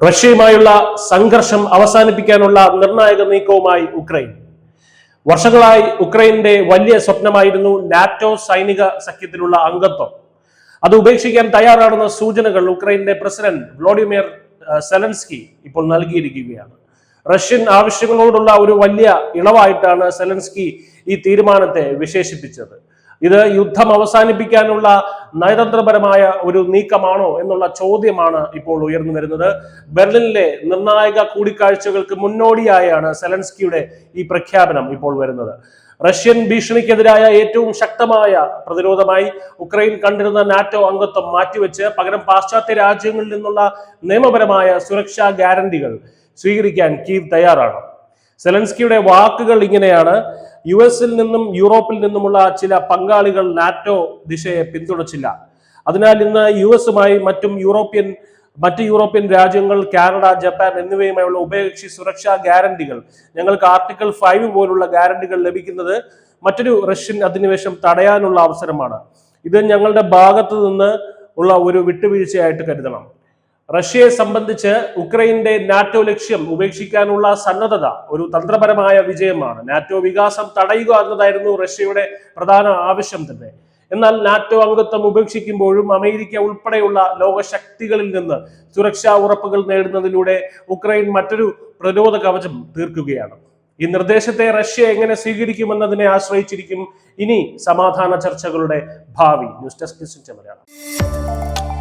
റഷ്യയുമായുള്ള സംഘർഷം അവസാനിപ്പിക്കാനുള്ള നിർണായക നീക്കവുമായി ഉക്രൈൻ. വർഷങ്ങളായി ഉക്രൈന്റെ വലിയ സ്വപ്നമായിരുന്നു നാറ്റോ സൈനിക സഖ്യത്തിലുള്ള അംഗത്വം. അത് ഉപേക്ഷിക്കാൻ തയ്യാറാണെന്ന സൂചനകൾ ഉക്രൈന്റെ പ്രസിഡന്റ് വ്ളാഡിമിർ സെലൻസ്കി ഇപ്പോൾ നൽകിയിരിക്കുകയാണ്. റഷ്യൻ ആവശ്യങ്ങളോടുള്ള ഒരു വലിയ ഇളവായിട്ടാണ് സെലൻസ്കി ഈ തീരുമാനത്തെ വിശേഷിപ്പിച്ചത്. ഇത് യുദ്ധം അവസാനിപ്പിക്കാനുള്ള നയതന്ത്രപരമായ ഒരു നീക്കമാണോ എന്നുള്ള ചോദ്യമാണ് ഇപ്പോൾ ഉയർന്നു വരുന്നത്. ബെർലിനിലെ നിർണായക കൂടിക്കാഴ്ചകൾക്ക് മുന്നോടിയായാണ് സെലൻസ്കിയുടെ ഈ പ്രഖ്യാപനം ഇപ്പോൾ വരുന്നത്. റഷ്യൻ ഭീഷണിക്കെതിരായ ഏറ്റവും ശക്തമായ പ്രതിരോധമായി ഉക്രൈൻ കണ്ടിരുന്ന നാറ്റോ അംഗത്വം മാറ്റിവെച്ച് പകരം പാശ്ചാത്യ രാജ്യങ്ങളിൽ നിന്നുള്ള നിയമപരമായ സുരക്ഷാ ഗ്യാരണ്ടികൾ സ്വീകരിക്കാൻ കീവ് തയ്യാറാണ്. സെലൻസ്കിയുടെ വാക്കുകൾ ഇങ്ങനെയാണ്: US-ൽ നിന്നും യൂറോപ്പിൽ നിന്നുമുള്ള ചില പങ്കാളികൾ നാറ്റോ ദിശയെ പിന്തുണച്ചില്ല. അതിനാൽ ഇന്ന് US-ഉമായി മറ്റ് യൂറോപ്യൻ രാജ്യങ്ങൾ, കാനഡ, ജപ്പാൻ എന്നിവയുമായുള്ള ഉഭയകക്ഷി സുരക്ഷാ ഗ്യാരണ്ടികൾ, ഞങ്ങൾക്ക് ആർട്ടിക്കിൾ 5 പോലുള്ള ഗ്യാരണ്ടികൾ ലഭിക്കുന്നത് മറ്റൊരു റഷ്യൻ അധിനിവേശം തടയാനുള്ള അവസരമാണ്. ഇത് ഞങ്ങളുടെ ഭാഗത്തു നിന്ന് ഉള്ള ഒരു വിട്ടുവീഴ്ചയായിട്ട് കരുതണം. റഷ്യയെ സംബന്ധിച്ച് ഉക്രൈന്റെ നാറ്റോ ലക്ഷ്യം ഉപേക്ഷിക്കാനുള്ള സന്നദ്ധത ഒരു തന്ത്രപരമായ വിജയമാണ്. നാറ്റോ വികാസം തടയുക എന്നതായിരുന്നു റഷ്യയുടെ പ്രധാന ആവശ്യം തന്നെ. എന്നാൽ നാറ്റോ അംഗത്വം ഉപേക്ഷിക്കുമ്പോഴും അമേരിക്ക ഉൾപ്പെടെയുള്ള ലോകശക്തികളിൽ നിന്ന് സുരക്ഷാ ഉറപ്പുകൾ നേടുന്നതിലൂടെ ഉക്രൈൻ മറ്റൊരു പ്രതിരോധ കവചം തീർക്കുകയാണ്. ഈ നിർദ്ദേശത്തെ റഷ്യ എങ്ങനെ സ്വീകരിക്കുമെന്നതിനെ ആശ്രയിച്ചിരിക്കും ഇനി സമാധാന ചർച്ചകളുടെ ഭാവി. News desk Malayalam.